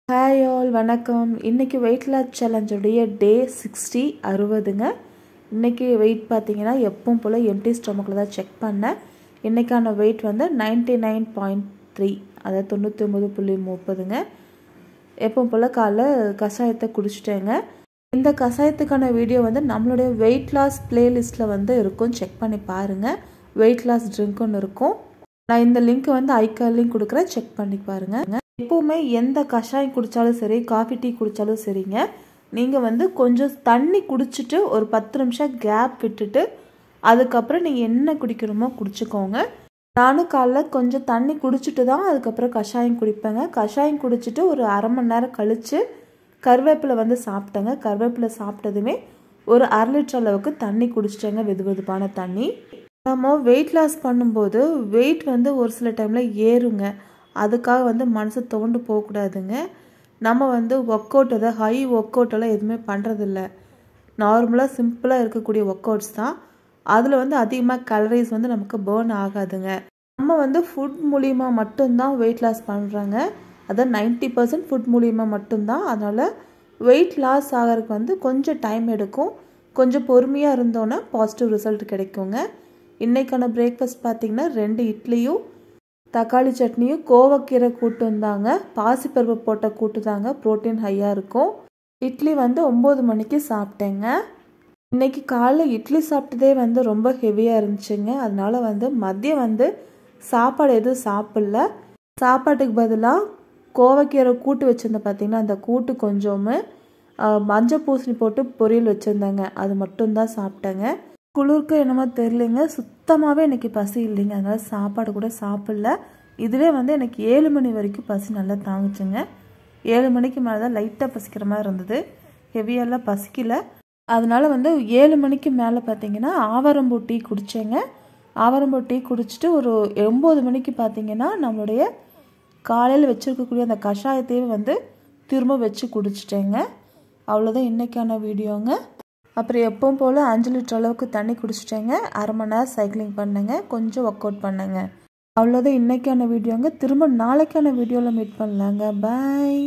Hi all வணக்கம். இன்றைக்கி weight loss சேலஞ்சுடைய டே 60 60ங்க. இன்றைக்கி வெயிட் பார்த்தீங்கன்னா எப்பவும் போல் எம்டி ஸ்டொமக்கில் தான் செக் பண்ணேன். இன்றைக்கான வெயிட் வந்து 99.3, அதாவது 99.30ங்க. எப்பவும் போல் காலைல கஷாயத்தை குடிச்சிட்டேங்க. இந்த கஷாயத்துக்கான வீடியோ வந்து நம்மளுடைய வெயிட் லாஸ் பிளேலிஸ்ட்டில் வந்து இருக்கும், செக் பண்ணி பாருங்கள். வெயிட் லாஸ் ட்ரிங்க்குன்னு இருக்கும். நான் இந்த லிங்க் வந்து ஐகார்ட் லிங்க் கொடுக்குறேன், செக் பண்ணி பாருங்கள். எப்போவுமே எந்த கஷாயம் குடித்தாலும் சரி, காஃபி டீ குடித்தாலும் சரிங்க, நீங்கள் வந்து கொஞ்சம் தண்ணி குடிச்சிட்டு ஒரு 10 நிமிஷம் கேப் விட்டுட்டு அதுக்கப்புறம் நீங்கள் என்ன குடிக்கணுமோ குடிச்சிக்கோங்க. நானும் காலைல கொஞ்சம் தண்ணி குடிச்சிட்டு தான் அதுக்கப்புறம் கஷாயம் குடிப்பேங்க. கஷாயம் குடிச்சிட்டு ஒரு அரை மணி நேரம் கழித்து கருவேப்பிலை வந்து சாப்பிட்டேங்க. கருவேப்பிலை சாப்பிட்டதுமே ஒரு 1/2 லிட்டர் அளவுக்கு தண்ணி குடிச்சிட்டேங்க, வெது வெதுப்பான தண்ணி. நம்ம வெயிட் லாஸ் பண்ணும்போது வெயிட் வந்து ஒரு சில டைமில் ஏறுங்க. அதுக்காக வந்து மனசு தோண்டு போகக்கூடாதுங்க. நம்ம வந்து ஒர்க் அவுட், அதை ஹை ஒர்க் அவுட்டெல்லாம் எதுவுமே பண்ணுறதில்ல. நார்மலாக சிம்பிளாக இருக்கக்கூடிய ஒர்க் அவுட்ஸ் தான். அதில் வந்து அதிகமாக கலரிஸ் வந்து நமக்கு பேர்ன் ஆகாதுங்க. நம்ம வந்து ஃபுட் மூலிமா மட்டும்தான் வெயிட் லாஸ் பண்ணுறாங்க. அதான் 90% ஃபுட் மூலிமா மட்டும்தான். அதனால் வெயிட் லாஸ் ஆகிறதுக்கு வந்து கொஞ்சம் டைம் எடுக்கும். கொஞ்சம் பொறுமையாக இருந்தோன்னா பாசிட்டிவ் ரிசல்ட் கிடைக்குங்க. இன்றைக்கான பிரேக்ஃபாஸ்ட் பார்த்திங்கன்னா 2 இட்லியும் தக்காளி சட்னியும் கோவக்கீரை கூட்டும் தாங்க. பாசிப்பருப்பு போட்ட கூட்டு தாங்க, ப்ரோட்டீன் ஹையாக இருக்கும். இட்லி வந்து 9 மணிக்கு சாப்பிட்டேங்க. இன்றைக்கி காலைல இட்லி சாப்பிட்டதே வந்து ரொம்ப ஹெவியாக இருந்துச்சுங்க. அதனால் வந்து மதியம் வந்து சாப்பாடு எதுவும் சாப்பிடல. சாப்பாட்டுக்கு பதிலாக கோவக்கீரை கூட்டு வச்சுருந்தேன் பார்த்திங்கன்னா, அந்த கூட்டு கொஞ்சோமு மஞ்சள் பூசணி போட்டு பொரியல் வச்சுருந்தேங்க. அது மட்டும்தான் சாப்பிட்டேங்க. குளிருக்கு என்னமோ தெரியலைங்க, சுத்தமாகவே எனக்கு பசி இல்லைங்க. அதனால் சாப்பாடு கூட சாப்பிடல. இதுவே வந்து எனக்கு 7 மணி வரைக்கும் பசி நல்லா தாங்குச்சுங்க. 7 மணிக்கு மேலே தான் லைட்டாக பசிக்கிற மாதிரி இருந்தது, ஹெவியெல்லாம் பசிக்கல. அதனால் வந்து 7 மணிக்கு மேலே பார்த்திங்கன்னா ஆவாரம்பூ டீ குடித்தேங்க. ஆவாரம்பூ டீ குடிச்சிட்டு ஒரு 9 மணிக்கு பார்த்திங்கன்னா நம்மளுடைய காலையில் வச்சுருக்கக்கூடிய அந்த கஷாயத்தையே வந்து திரும்ப வச்சு குடிச்சிட்டேங்க. அவ்வளோதான் இன்றைக்கான வீடியோங்க. அப்புறம் எப்பவும் போல் 5 லிட்டர் அளவுக்கு தண்ணி குடிச்சிட்டேங்க. அரை மணி நேரம் சைக்கிளிங் பண்ணேங்க, கொஞ்சம் ஒர்க் அவுட் பண்ணேங்க. அவ்வளோதான் இன்றைக்கான வீடியோங்க. திரும்ப நாளைக்கான வீடியோவில் மீட் பண்ணலாங்க. பாய்.